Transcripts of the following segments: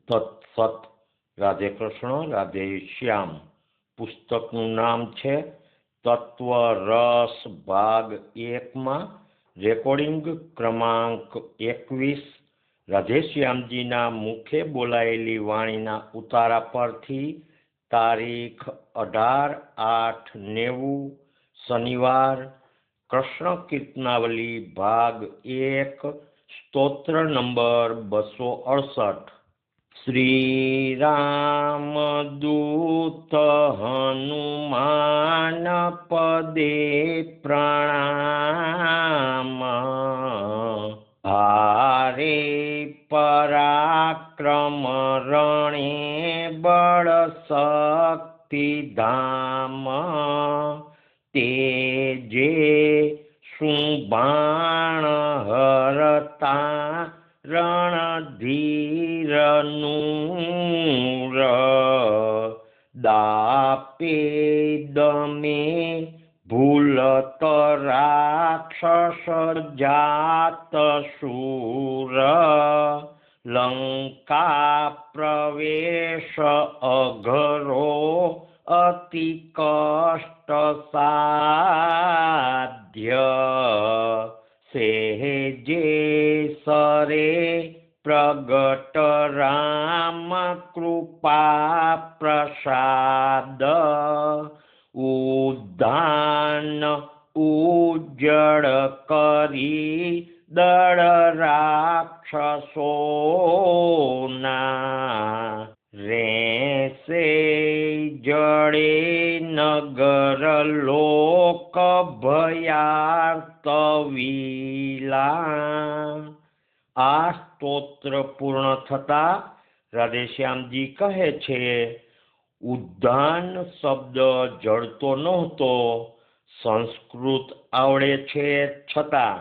તત્સત. રાધે કૃષ્ણ, રાધે શ્યામ. પુસ્તકનું નામ છે તત્વ રસ ભાગ 1માં, રેકોર્ડિંગ ક્રમાંક 21. રાધેશ્યામજીના મુખે બોલાયેલી વાણીના ઉતારા પરથી તારીખ 18/8/90 શનિવાર. કૃષ્ણ કીર્તનાવલી ભાગ 1, સ્તોત્ર નંબર 268. શ્રી રામદૂત હનુમાન પદે પ્રણામ. હારે પરાક્રમ રણે બળ શક્તિ ધામ. તેજે શુંબાણ હરતા રણધીરનુર. દાપે દમે ભૂલત રાક્ષસ જાત શૂર. લંકા પ્રવેશ અઘરો અતિ કષ્ટ સાધ્ય. સેજે સરે પ્રગટ રામ કૃપા પ્રસાદ. ઉદ્ધાન ઉજ્જડ કરી દળ રાક્ષસોના. રેસે જડે નગર લોક ભયાર્ત વિલા. આ સ્તોત્ર પૂર્ણ થતા રાધેશ્યામજી કહે છે, ઉદ્ધાન શબ્દ જડતો નહોતો, સંસ્કૃત આવડે છે છતાં.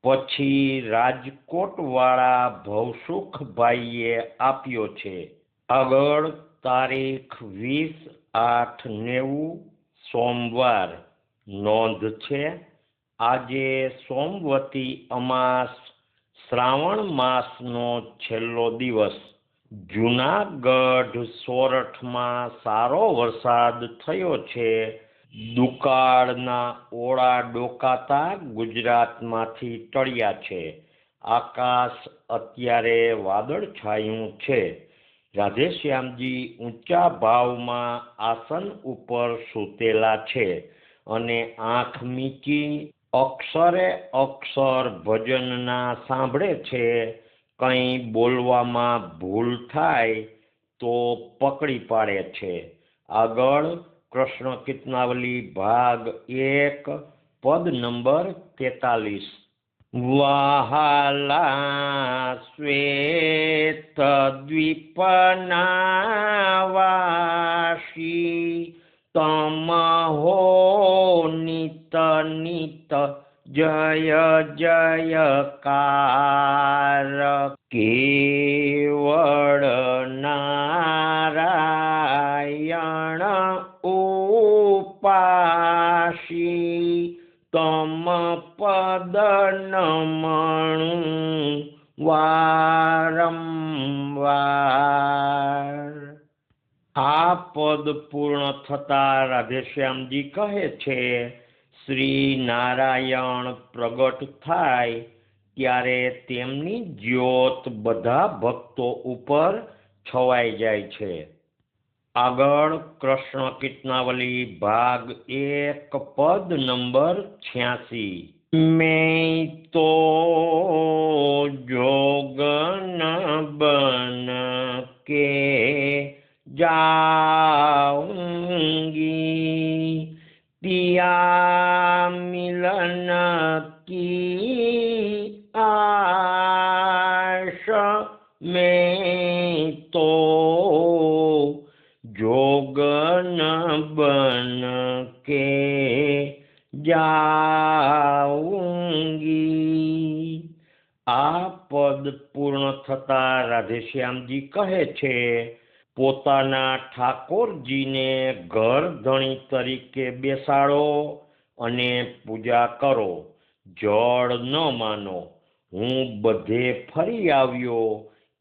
પછી રાજકોટવાળા ભવસુખભાઈએ આપ્યો છે. આગળ તારીખ 20/8/90 સોમવાર. નોંધ છે, આજે સોમવતી અમાસ, શ્રાવણ માસનો છેલ્લો દિવસ. જૂનાગઢ સોરઠમાં સારો વરસાદ થયો છે. દુકાળના ઓળા ડોકાતા ગુજરાતમાંથી ટળ્યા છે. આકાશ અત્યારે વાદળછાયું છે. રાધેશ્યામજી ઊંચા ભાવમાં આસન ઉપર સૂતેલા છે અને આંખ મીચી અક્ષરે અક્ષર ભજનના સાંભળે છે. કંઈ બોલવામાં ભૂલ થાય તો પકડી પાડે છે. આગળ કૃષ્ણ કીર્તનાવલી ભાગ 1, પદ નંબર 43. વહાલા શ્વેત દ્વીપના વાસી તમ હો નિત નિત જય જયકાર. કેવળ નારાયણ ઉપાસી તમ પદ નમણું વારંવાર. આ પદ પૂર્ણ થતા રાધેશ્યામજી કહે છે, શ્રી નારાયણ પ્રગટ થાય ત્યારે તેમની જ્યોત બધા ભક્તો ઉપર છવાઈ જાય છે. આગળ કૃષ્ણ કીર્તનાવલી ભાગ 1, પદ નંબર 86. મેં તો જોગન બન કે जाऊंगी पिया मिलन की आश में तो जोगन बन के जाऊंगी। આ પદ પૂર્ણ થતા રાધેશ્યામજી કહે છે, પોતાના ઠાકોરજીને ઘર ધણી તરીકે બેસાડો અને પૂજા કરો, જળ ન માનો, હું બધે ફરી આવ્યો,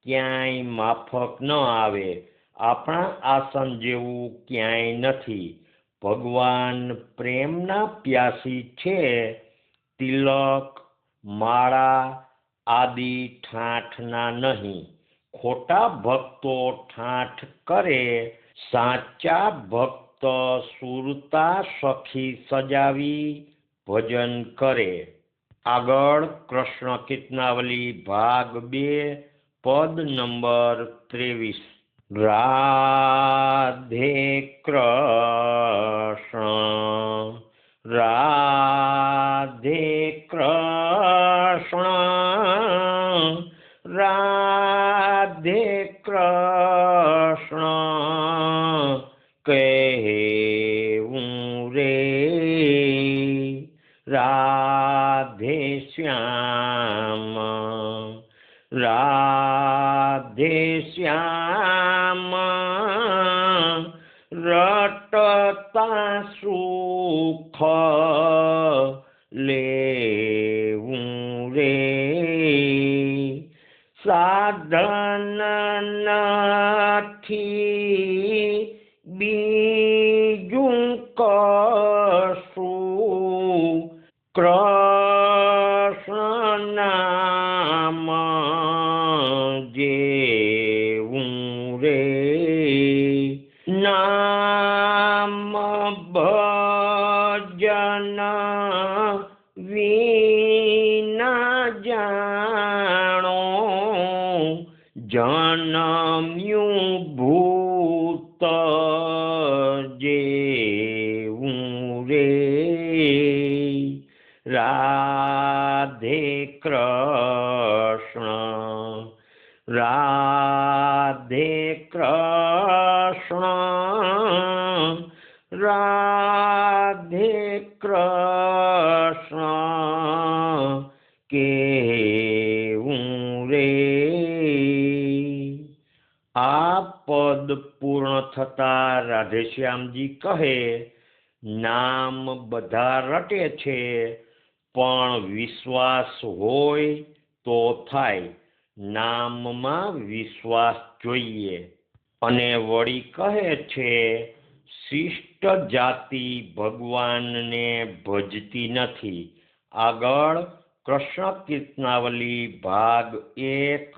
ક્યાંય માફક ન આવે, આપણા આસન જેવું ક્યાંય નથી. ભગવાન પ્રેમના પ્યાસી છે, તિલક માળા આદિ ઠાઠના નહીં. ખોટા ભક્તો ઠાઠ કરે, સાચા ભક્ત સુરતા સખી સજાવી ભજન કરે. આગળ કૃષ્ણ કીર્તનાવલી ભાગ 2 પદ નંબર 23. રાધે કૃષ્ણ રાધે કૃષ્ણ રાધે કૃષ્ણ કહેવું રે રાધે શ્યામ રાધે શ્યામ રટતા સુખ લેવું રે સાધન નથી બીજું કશું કૃષ્ણ નામ જેવું રે નામ ભજન વિના જાણો જન્મ્યું ભૂત જેવું રે રાધે કૃષ્ણ રાધે કૃષ્ણ રાધે કૃષ્ણ કેવું રે. આ પદ પૂર્ણ થતા રાધેશ્યામજી કહે, નામ બધા રટે છે, પણ વિશ્વાસ હોય તો થાય. નામમાં વિશ્વાસ જોઈએ. અને વળી કહે છે, શિષ્ટ જાતિ ભગવાનને ભજતી નથી. આગળ કૃષ્ણ કીર્તનાવલી ભાગ 1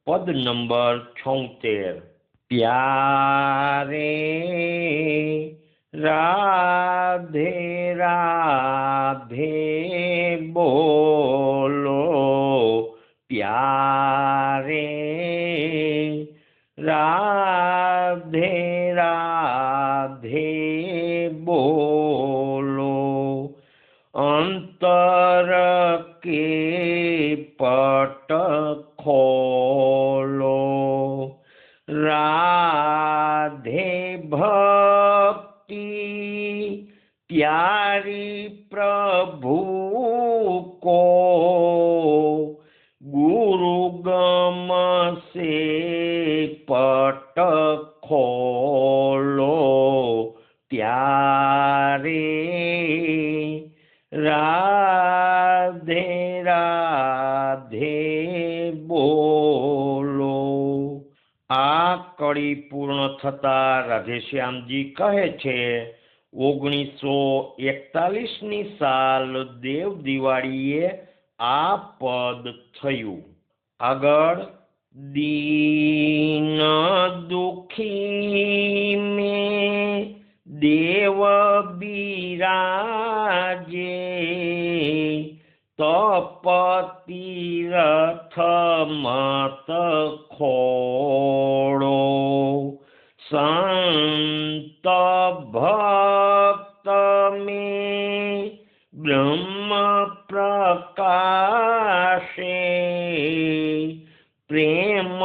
પદ નંબર 76. પ્યારે રાધે રાધે બોલો પ્યારે રાધે રાધે બોલો અંતર કે પટ ખોલો રાધે ભક્તિ प्यारी प्रभु को गुरु गम से पट खोलो प्यारे राधे राधे बोलो. આ કડી પૂર્ણ થતા રાધેશ્યામજી કહે છે, 1941ની સાલ દેવ દિવાળીએ આ પદ થયું. આગળ દીન દુખી મેં દેવ બિરાજે તપતિ રથ મત ખોડો સંત ભક્ત में ब्रह्म प्रकाशे प्रेम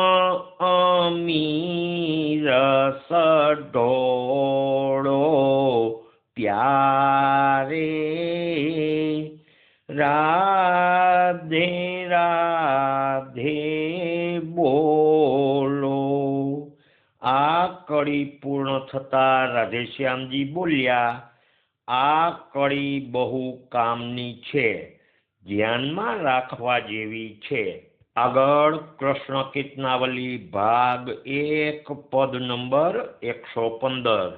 अमीर सढोड़ो प्यारे राधे राधे बोलो. આ કડી પૂર્ણ થતા રાધેશ્યામજી બોલ્યા, આ કડી બહુ કામની છે. ધ્યાનમાં રાખવા જેવી છે. આગળ કૃષ્ણ કીર્તનાવલી ભાગ 1 પદ નંબર 115.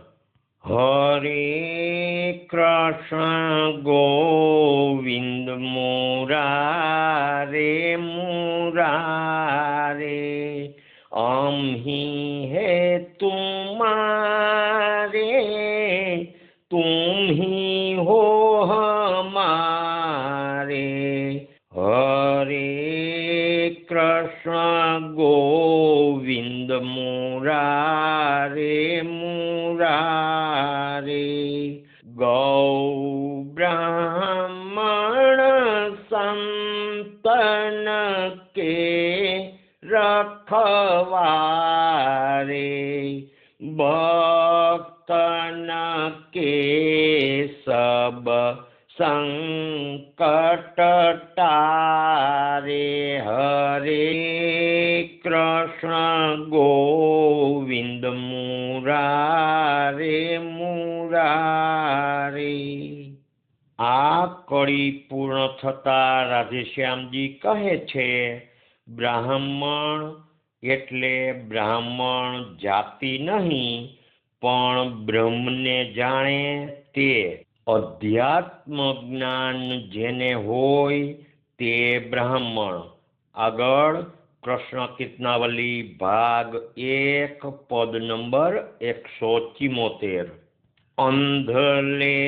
હરે કૃષ્ણ ગોવિંદ મુરારે મુરારે, અમહી હે તુમારે, तुम ही हो हमारे. हरे कृष्ण गोविंद मुरारे मुरारे, गौ ब्राह्मण संतन के रखवारे, भक्तन के सब संकट टारे. हरे कृष्ण गोविंद मुरारे मुरारे. આ કડી પૂર્ણ થતા રાધેશ્યામજી કહે છે, બ્રાહ્મણ એટલે બ્રાહ્મણ જાતિ નહીં, પણ બ્રહ્મને જાણે તે. અધ્યાત્મ જ્ઞાન જેને હોય તે બ્રાહ્મણ. આગળ કૃષ્ણ કીર્તનાવલી ભાગ 1 પદ નંબર 174. અંધલે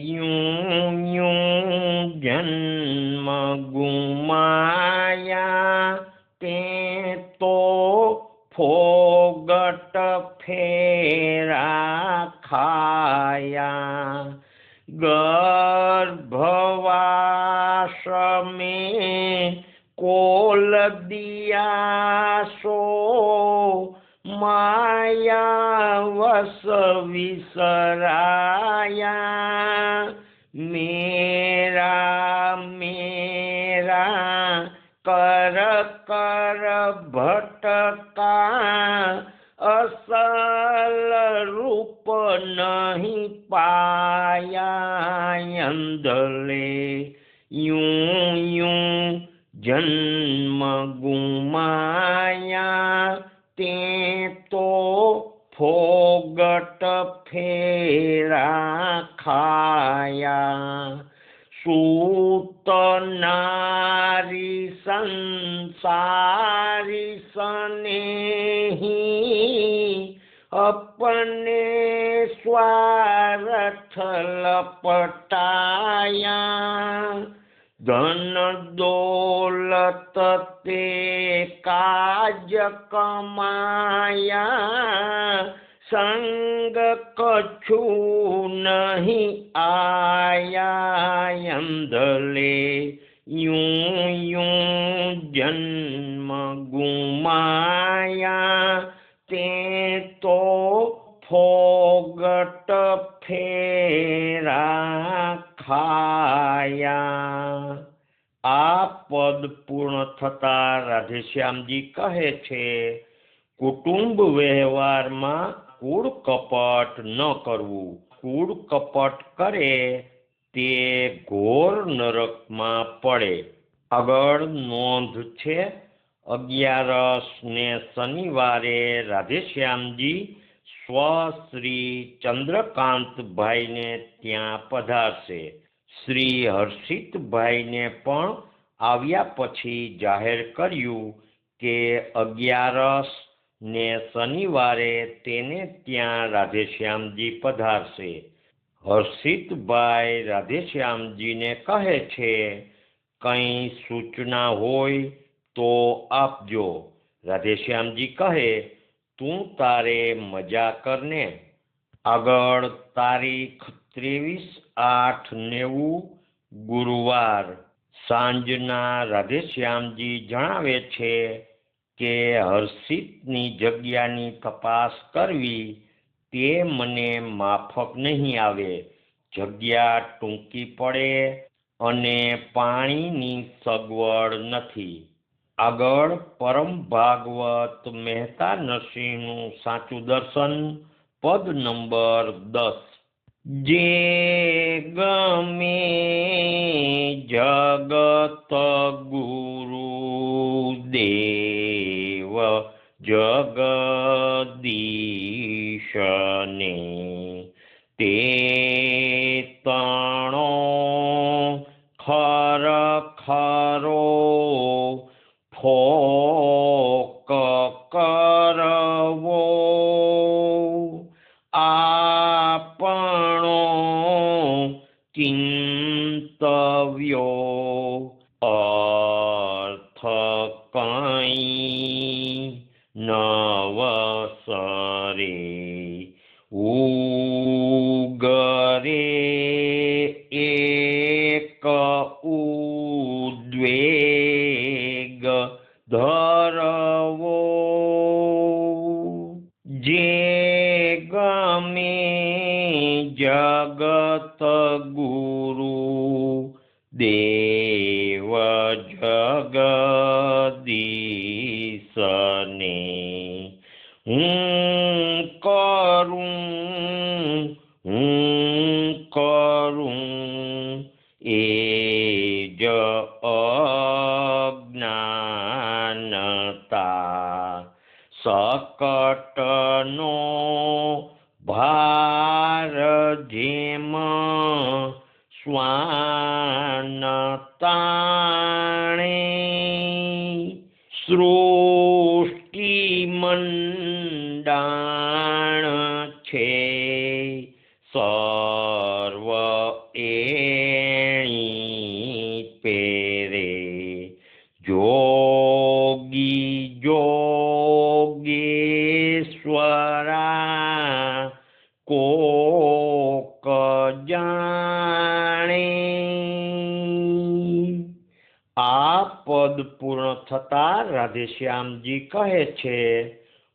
યું યું જન્મ ગુમાયા, તે તો ફોગટ ફેરા ખાયા. गर्भवास में कोल दिया सो, माया वस विसराया. मेरा मेरा कर कर भटका, અસલ રૂપ નહીં પાયા. અંધલે યું યું જન્મ ગુમાયા, તે તો ફોગટ ફેરા ખાયા. સૂત નારી સંસારી સ્નેહી, अपने स्वार्थ लपटाया. धन दौलत ते काज कमाया, संग कछु नहीं आया. अंधले यूं यूं जन्म गुमाया, તે તો ફોગટ ફેરા ખાયા. આ પદ પૂર્ણ થતા રાધેશ્યામજી કહે છે, કુટુંબ વ્યવહારમાં કૂડ કપટ ન કરવું. કૂડ કપટ કરે તે ઘોર નરકમાં પડે. આગળ નોંધ છે, 11 ને શનિવારે રાધેશ્યામજી શ્રી ચંદ્રકાંતભાઈને ત્યાં પધારશે. શ્રી હર્ષિતભાઈને પણ આવ્યા પછી જાહેર કર્યું કે 11 ને શનિવારે તેને ત્યાં રાધેશ્યામજી પધારશે. હર્ષિતભાઈ રાધેશ્યામજીને કહે છે, કંઈ સૂચના હોય તો આપજો. રાધેશ્યામજી કહે, તું તારે મજા કરને. આગળ તારીખ 23/8/90 ગુરુવાર સાંજના રાધેશ્યામજી જણાવે છે કે હર્ષિતની જગ્યાની તપાસ કરવી તે મને માફક નહીં આવે. જગ્યા ટૂંકી પડે અને પાણીની સગવડ નથી. આગળ પરમ ભાગવત મહેતા નરસિંહનું સાચું દર્શન પદ નંબર 10. જે ગમે જગત ગુરુ દેવ જગદીશને તે તણો ખરો ફોક કરવો આપણો ચિંતવ્યો અર્થ કંઈ નવસરે ઉગરે એક ઉદ્વેગ ધરવો જે ગમે જગત ગુરુ દેવ જગદીશને હું કરું એ જ અજ્ઞાનતા સકટનો ભાર જેમ શ્વાન તાણે સૃષ્ટિ મંડાણ છે સર્વ એણી પેરે જોગી જોગેશ્વરા કોક જાણે આ પદ પૂર્ણ થતા રાધેશ્યામજી કહે છે,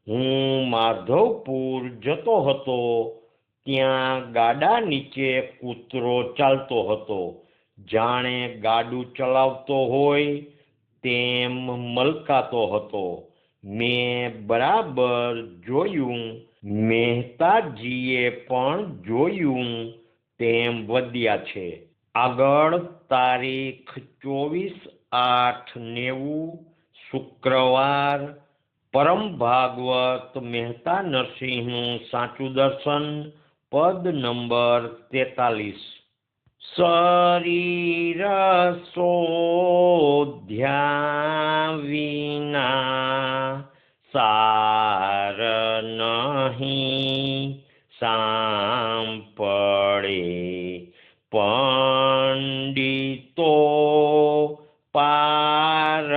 હું માધવપુર જતો હતો, ત્યાં ગાડા નીચે કૂતરો ચાલતો હતો. જાણે ગાડું ચલાવતો હોય તેમ મલકાતો હતો. મેં બરાબર જોયું, મહેતાજીએ પણ જોયું તેમ વધ્યા છે. આગળ તારીખ 24/8/90 શુક્રવાર પરમ ભાગવત મહેતા નરસિંહનું સાચું દર્શન પદ નંબર 43. શરીર શોધ્યા વિના સાર નહીં સાંપડે પંડિતો પાર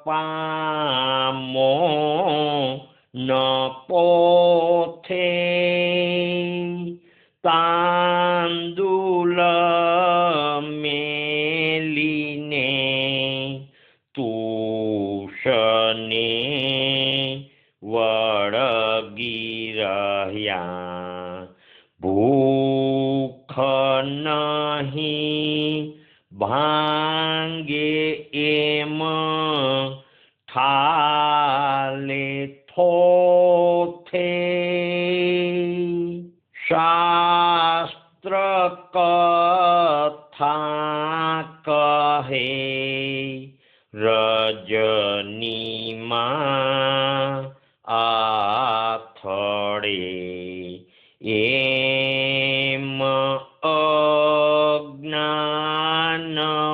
પામો ન પોથે તાંદુલ મેલીને તુષને વળગી રહ્યા ભૂખ નહીં ભાંગે એમ થાલે થોથે શાસ્ત્ર કથા કહે રજનીમાં આથડે એમ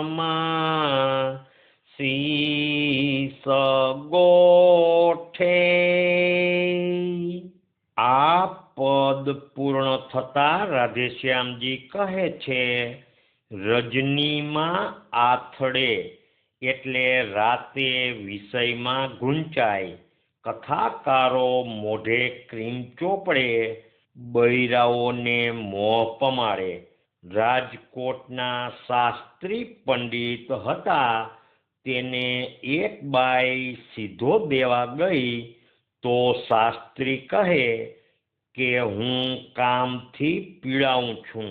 અજ્ઞાનમાં શીશ ગોઠે. આ પદ પૂર્ણ થતા રાધેશ્યામજી કહે છે, રજનીમાં આથડે એટલે રાતે વિષયમાં ગુંચાય, કથાકારો મોઢે ક્રીમ ચોપડે, બૈરાઓને મોહ પમાડે. રાજકોટના શાસ્ત્રી પંડિત હતા, તેને એક બાઈ સીધો દેવા ગઈ તો શાસ્ત્રી કહે કે હું કામથી પીડાઉં છું.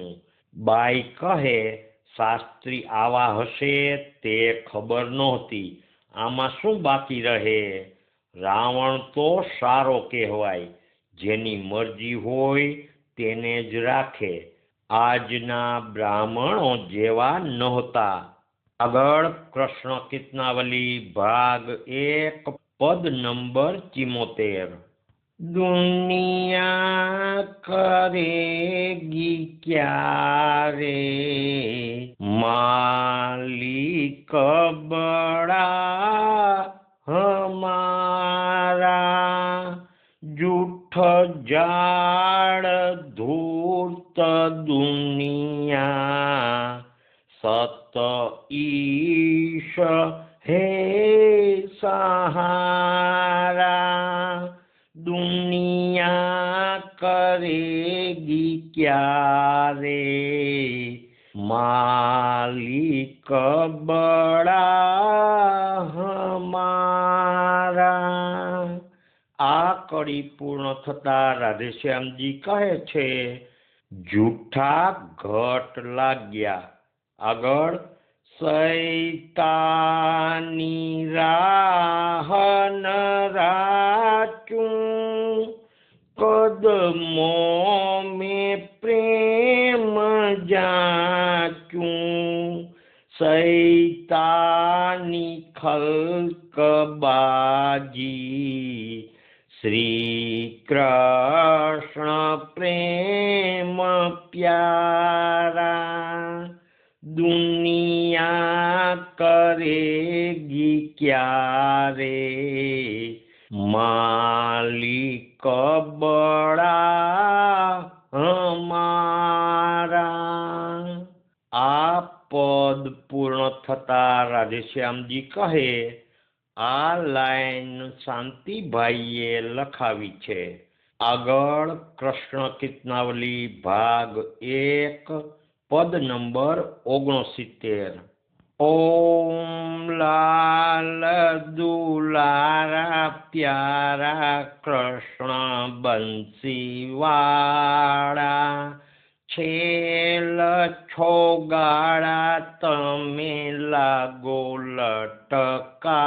બાઈ કહે, શાસ્ત્રી આવા હશે તે ખબર નહોતી, આમાં શું બાકી રહે? રાવણ તો સારો કહેવાય, જેની મરજી હોય તેને જ રાખે. આજના બ્રાહ્મણો જેવા નહોતા. આગળ કૃષ્ણ કીર્તનાવલી ભાગ 1 પદ નંબર 74। દુનિયા કરેગી ક્યારે માલિક બડા હમારા, જૂઠ જાળ ધૂર્ત દુનિયા સત ઈશ હે સહારા। દુનિયા કરેગી ક્યારે માલિક બડા હમારા। આ કડી પૂર્ણ થતા રાધેશ્યામજી કહે છે, જૂઠા ઘટ લાગ્યા। આગળ સૈતાની રાહન રાચું, કદમો મેં પ્રેમ જાચું। સૈતાની ખલકબાજી, શ્રી કૃષ્ણ પ્રેમ પ્યારા। દુનિયા કરેગી ક્યારે માલિક બડા હમારા। આ પદ પૂર્ણ થતા રાધેશ્યામજી કહે, આ લાઈન શાંતિભાઈએ લખાવી છે। આગળ કૃષ્ણ કીર્તનાવલી ભાગ 1 પદ નંબર 69। ઓમ લાલ દુલારા પ્યારા કૃષ્ણ બંસીવાળા, છેલ છોગાળા તમે લાગો લટકાળા।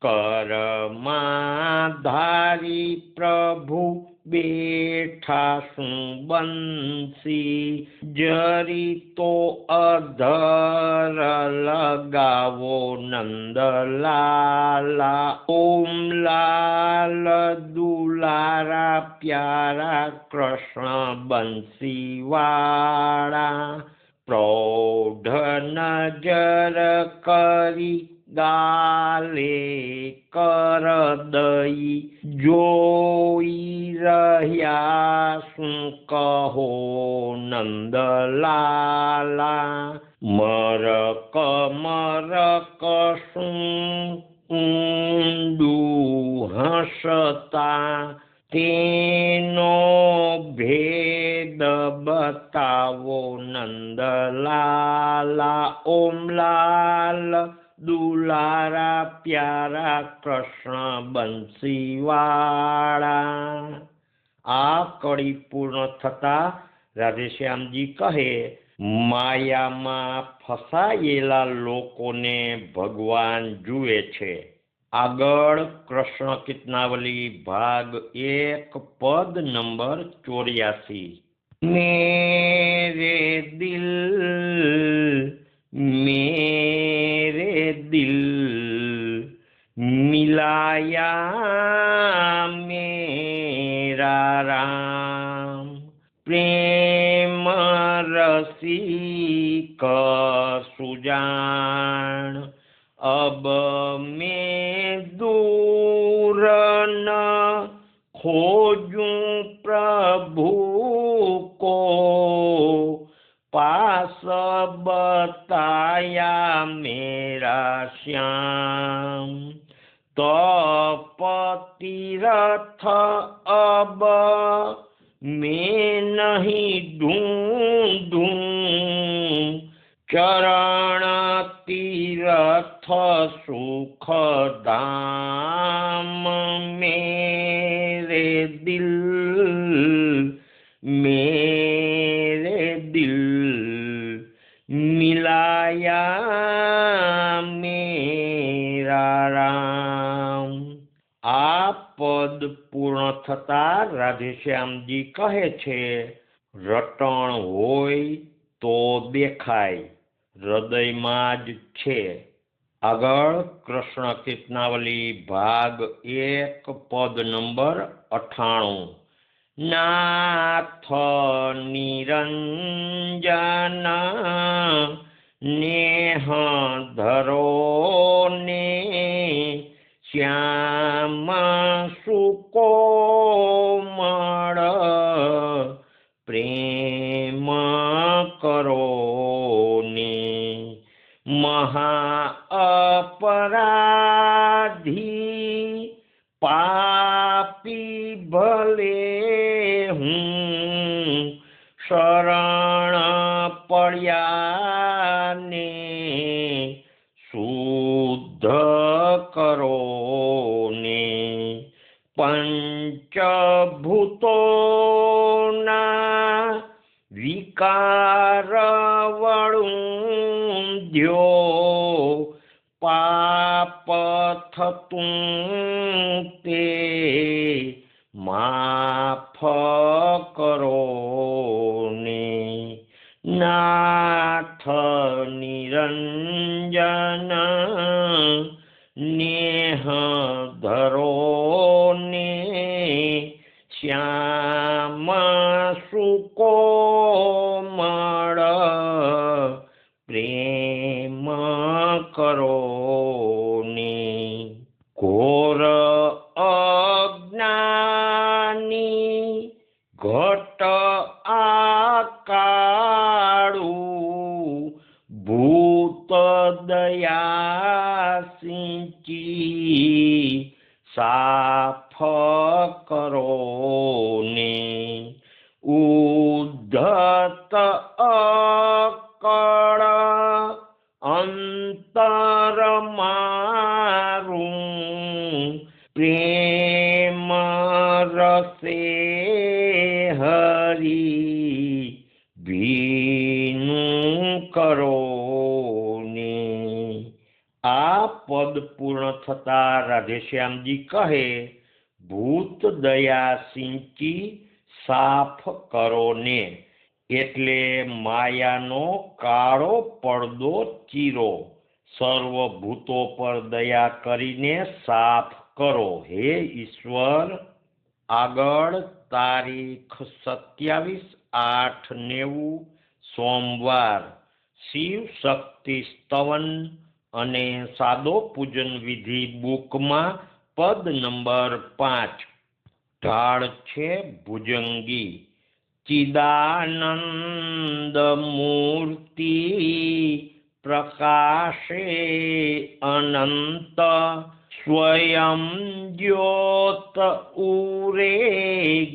કરમાં ધારી પ્રભુ બેઠા શું બંસી, જરી તો અધર લગાવો નંદલાલા। ઓમ લાલ દુલારા પ્યારા કૃષ્ણ બંસીવાળા, પ્રૌઢ નજર કરી ગાલે કર દઈ, જોઈ રહ્યા શું કહો નંદલાલા। મરક મરક શું ઊંડું હસતા, તેનો ભેદ બતાવો નંદલાલા। ઓમ લાલ દુલારા પ્યારા કૃષ્ણ બંસીવાળા। આ કડી પૂર્ણ થતા રાધેશ્યામજી કહે, માયામાં ફસાયેલા લોકોને ભગવાન જુએ છે। આગળ કૃષ્ણ કીર્તનાવલી ભાગ 1 પદ નંબર 84। મેરે દિલ મિલાયા મેરા રામ, પ્રેમ રસિક સુજાન। अब मैं दूर न खोजूं प्रभु को, पास बताया मेरा श्याम। तो तीरथ अब मैं नहीं ढूंढूं, चरण तीरथ सुख धाम। मेरे दिल મિલાયા મેરા રામ। આ પદ પૂર્ણ થતા રાધેશ્યામજી કહે છે, રટણ હોય તો દેખાય, હૃદયમાં જ છે. આગળ કૃષ્ણ કીર્તનાવલી ભાગ 1 પદ નંબર 98. નાથ નિરંજન નેહ ધરો ને શ્યામ સુકોમળ પ્રેમ કરો ને મહા અપરાધી પાપી ભલે હું શરણ પડ્યાને શુદ્ધ કરો ને પંચભૂતોના વિકાર વળું દ્યો પાપ થતું તે માફ કરો ને નાથ નિરંજન નેહ ધરો ને શ્યામ સુકોમળ પ્રેમ કરો ને ઘોર અજ્ઞાની ઘટ આકાળું ભૂત દયા સિંચી સાફ કરો ને ઉદ્ધત અકળ અંતર મારું પ્રેમ રસે હરી ભીનું કરો ને આ પદ પૂર્ણ થતા રાધેશ્યામજી કહે, ભૂત દયા સિંચી સાફ કરો ને એટલે માયાનો કાળો પડદો ચીરો, સર્વભૂતો પર દયા કરીને સાફ કરો હે ઈશ્વર. આગળ તારીખ 27/8/90 સોમવાર શિવ શક્તિ સ્તવન અને સાદો પૂજન વિધિ બુકમાં પદ નંબર 5. ઢાળ છે ભુજંગી. ચિદાનંદ મૂર્તિ પ્રકાશે અનંત સ્વયં જ્યોત ઉરે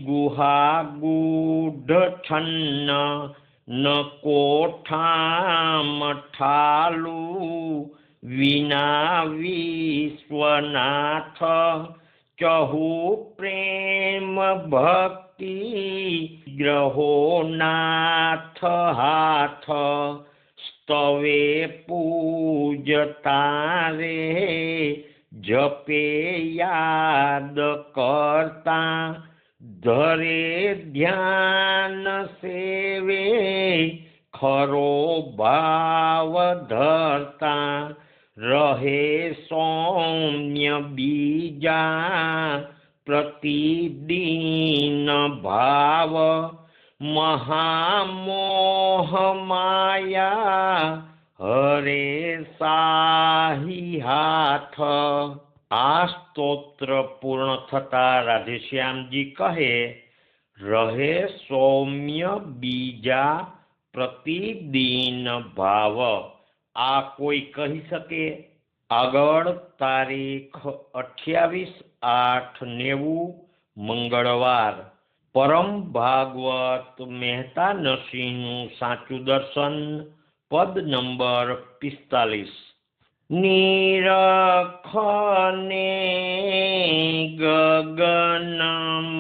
ગુહા ગૂઢ છન્ન ન કોઠામ ઠાલું વિના વિશ્વનાથ ચહુ પ્રેમ ભક્તિ ગ્રહો નાથ હાથ સ્તવે પૂજતા રે જપે યાદ કરતા ધરે ધ્યાન સેવે ખરો ભાવ ધરતા રહે સૌમ્ય બીજા પ્રતિદિન ભાવ મહામોહ માયા હરે સાહી હાથ. આ સ્તોત્ર પૂર્ણ થતા રાધેશ્યામજી કહે, રહે સૌમ્ય બીજા પ્રતિદિન ભાવ. આ કોઈ કહી શકે? આગળ તારીખ 28/8/90 મંગળવાર પરમ ભાગવત મહેતા નરસિંહનું સાચું દર્શન પદ નંબર 45. નીરખને ગગનમાં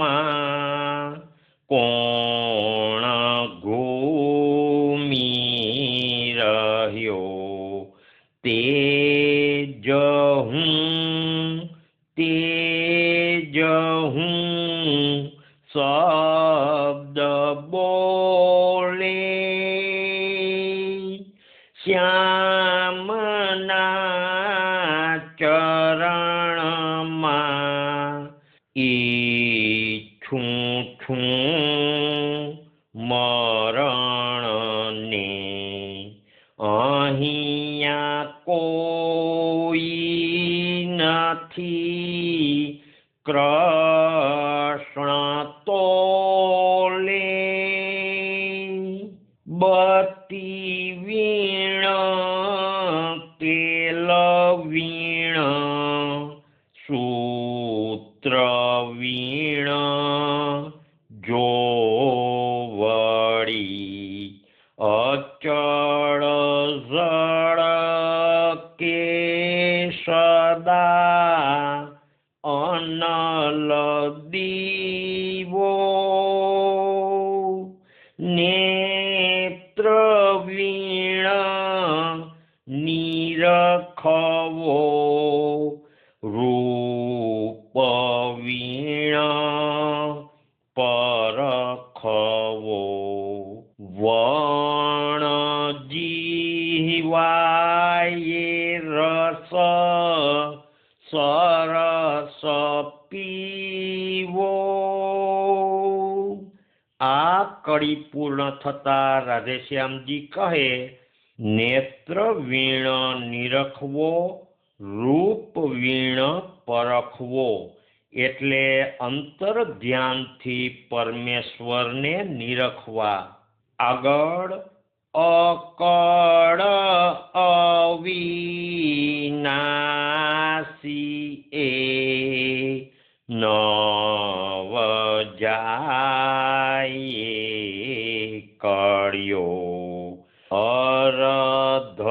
કોણ ઘૂમી રહ્યો તેજ હું શબ્દ બોલ સદા અનલ દીવો નેત્ર વીણ નિરખવો રૂપ વીણ પરખવો વણ જીવાય રસ સરસ પીવો। આ કડી પૂર્ણ થતા રાધેશ્યામજી કહે, નેત્ર વીણ નિરખવો રૂપ વીણ પરખવો એટલે અંતર ધ્યાનથી પરમેશ્વરને નિરખવા। આગળ અકળ અવિનાશી એ નવ જાય કળ્યો અરધ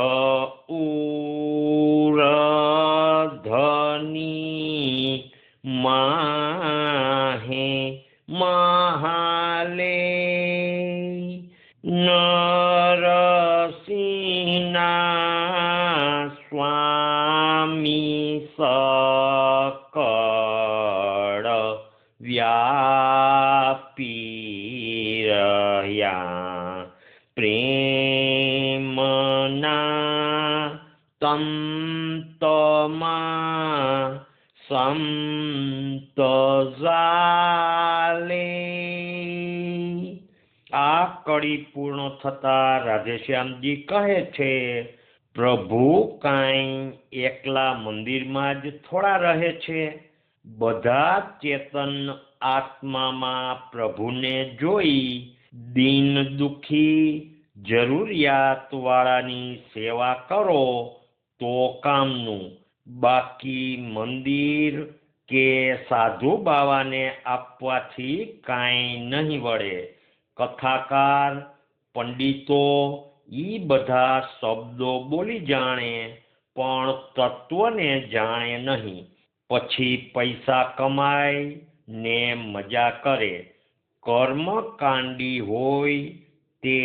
ઉરધની માહે મહાલે નરસિંહના સ્વામી સકળ વ્યાપી રહ્યા પ્રેમના તંતમાં સંત જાલે। આ કડી પૂર્ણ થતા રાધેશ્યામજી કહે છે, પ્રભુ કાંઈ એકલા મંદિરમાં જ થોડા રહે છે, બધા ચેતન આત્મામાં પ્રભુને જોઈ દીન દુખી જરૂરિયાત વાળાની સેવા કરો તો કામનું, બાકી મંદિર કે સાધુ બાવાને આપવાથી કાંઈ નહીં વળે। કથાકાર પંડિતો ઈ બધા શબ્દો બોલી જાણે પણ તત્વને જાણે નહીં, પછી પૈસા કમાય ને મજા કરે। કર્મકાંડી હોય તે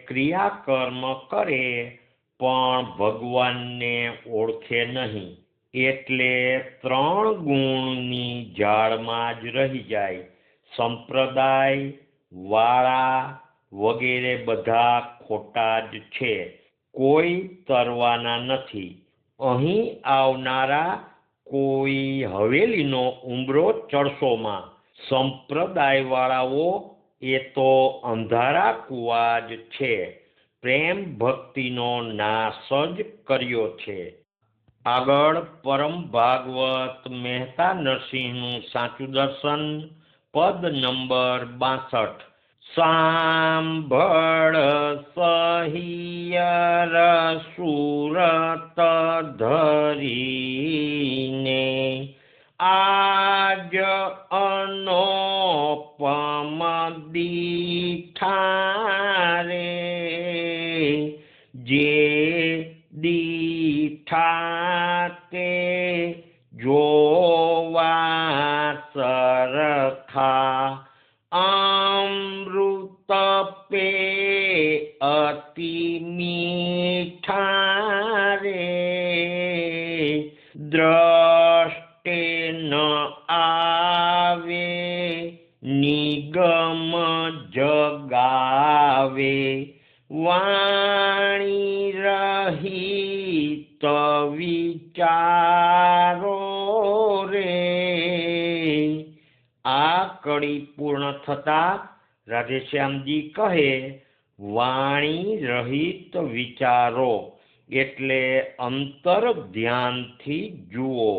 ક્રિયાકર્મ કરે પણ ભગવાનને ઓળખે નહીં, એટલે ત્રણ ગુણની જાળમાં જ રહી જાય। સંપ્રદાય વાળા વગેરે બધા ખોટા જ છે, કોઈ તરવાના નથી। અહીં આવનારા કોઈ હવેલીનો ઉંબરો ચડશોમાં, સંપ્રદાય વાળાઓ એ તો અંધારા કુવા જ છે, પ્રેમ ભક્તિનો નાશ જ કર્યો છે। આગળ પરમ ભાગવત મહેતા નરસિંહનું સાચું દર્શન, પદ નંબર 62। સાંભળ સહિયર સુરત ધરીને આજ અનોપમ દીઠા રે, જે દીઠા તે જોવા સરખા અમૃત પે અતિ મીઠા રે, દ્રષ્ટે ન આવે નિગમ જગાવે, વાણી રહિત વિચારો રે। આ કડી પૂર્ણ થતા રાધેશ્યામજી કહે, વાણી રહિત વિચારો એટલે અંતર ધ્યાનથી જુઓ।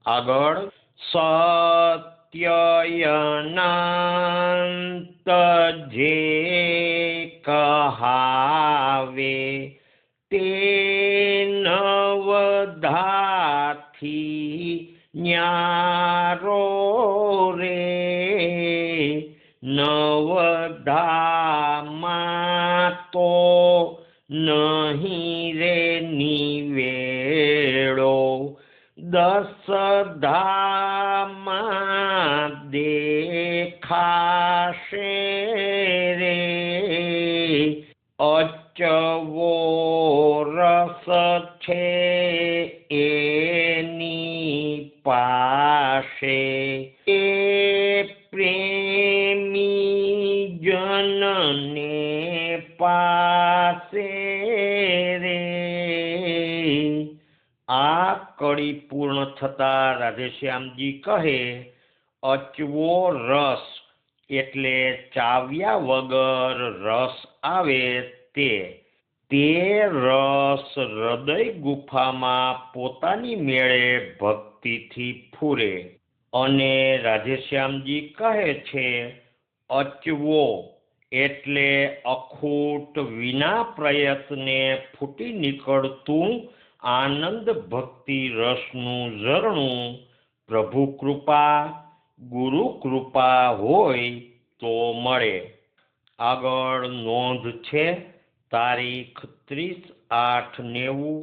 આગળ સત્યયનાંત જે કહાવે તે નવધાથી ન્યારો રે, નવધામાં તો નહીં રે નિવેડો, દસ ધામમાં દેખાશે રે અચવો રસ છે એની પાસે એ પ્રેમી જનને પાસે રે। આ કડી પૂર્ણ થતા રાધેશ્યામજી કહે અચવો રસ એટલે ચાવ્યા વગર રસ આવે તે રસ હૃદય ગુફામાં પોતાની મેળે ભક્તિથી ફૂરે। અને રાધેશ્યામજી કહે છે અચવો એટલે અખૂટ વિના પ્રયત્ને ફૂટી નીકળતું આનંદ ભક્તિ રસનું ઝરણું પ્રભુ કૃપા ગુરુ કૃપા હોય તો મળે। આગળ નોંધ છે તારીખ 30/8/90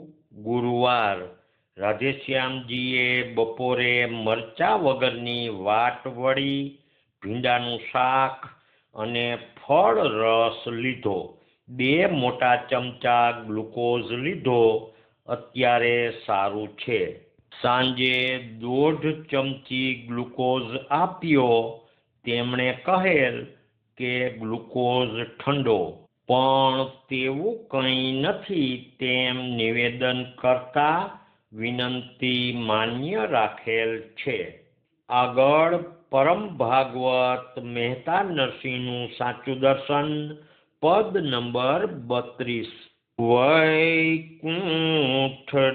ગુરુવાર રાધેશ્યામજીએ બપોરે મરચા વગરની વાટ વળી ભીંડાનું શાક અને ફળ રસ લીધો। 2 મોટા ચમચા ગ્લુકોઝ લીધો। અત્યારે સારું છે। સાંજે 1.5 ચમચી ગ્લુકોઝ આપ્યો। તેમણે કહેલ કે ગ્લુકોઝ ઠંડો પણ તેવું કંઈ નથી તેમ નિવેદન કરતા વિનંતી માન્ય રાખેલ છે। આગળ પરમ ભાગવત મહેતા નરસિંહનું સાચું દર્શન પદ નંબર 32। વૈકુંઠ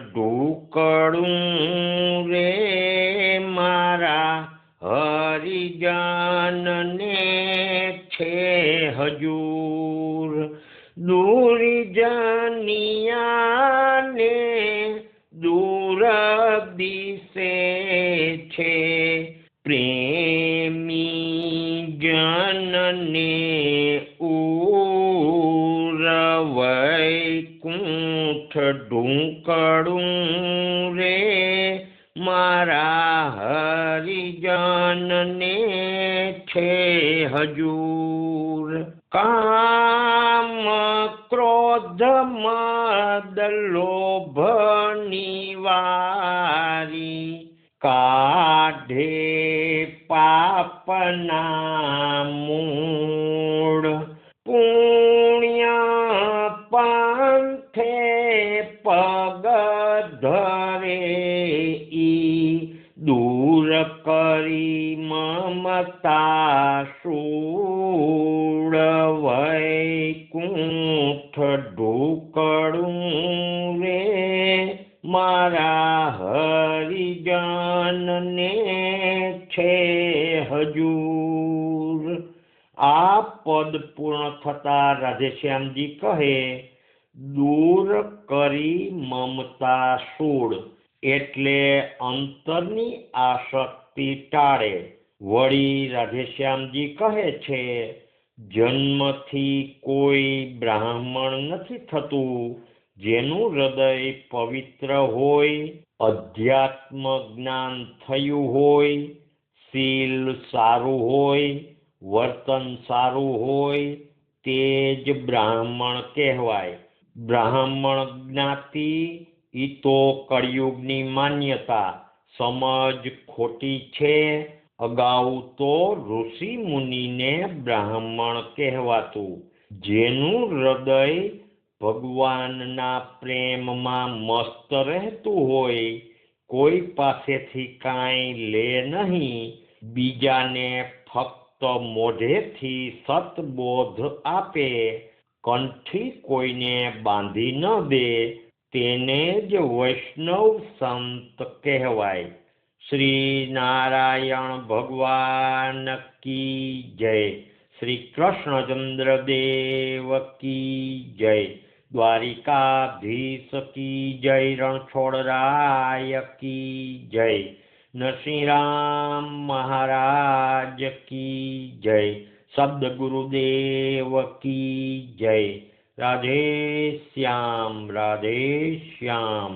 ઢૂકળું રે મારા હરિજનને છે હજૂર દુર્જનિયાને દૂર દિશે છે પ્રેમી જનને ઉર વૈકુંઠ ઢૂકળું રે મારા હરિજનને છે હજૂર। કામ ક્રોધ મદ લોભ નિવારી કાઢે પાપના મૂળ પુણ્ય પંથે પગ ધરે ઈ દૂર કરી મમતા શૂળ વૈકુંઠ ઢૂકળું રે મારા હરિજનને છે હજૂર। આ પદ પૂર્ણ થતા રાધેશ્યામજી કહે દૂર કરી મમતા શૂળ એટલે અંતરની આસક્તિ ટાળે। વળી રાધેશ્યામજી કહે છે જન્મથી કોઈ બ્રાહ્મણ નથી થતું જેનું હૃદય પવિત્ર હોય અધ્યાત્મ જ્ઞાન થયું હોય શીલ સારું હોય વર્તન સારું હોય તે જ બ્રાહ્મણ કહેવાય। બ્રાહ્મણ જ્ઞાતિ ઈ તો કળિયુગની માન્યતા સમજ ખોટી છે। અગાઉ તો ઋષિ મુનિને બ્રાહ્મણ કહેવાતું। જેનું હૃદય ભગવાનના પ્રેમમાં મસ્ત રહેતું હોય કોઈ પાસેથી કાંઈ લે નહીં બીજાને ફક્ત મોઢેથી સતબોધ આપે કંઠી કોઈને બાંધી ન દે તેને જ વૈષ્ણવ સંત કહેવાય। શ્રી નારાયણ ભગવાન કી જય। શ્રી કૃષ્ણચંદ્ર દેવ કી જય। દ્વારિકાધીશ કી જય। રણછોડરાય કી જય। નરસિંહરામ મહારાજ કી જય। શબ્દ ગુરુદેવ કી જય। રાધે શ્યામ રાધે શ્યામ।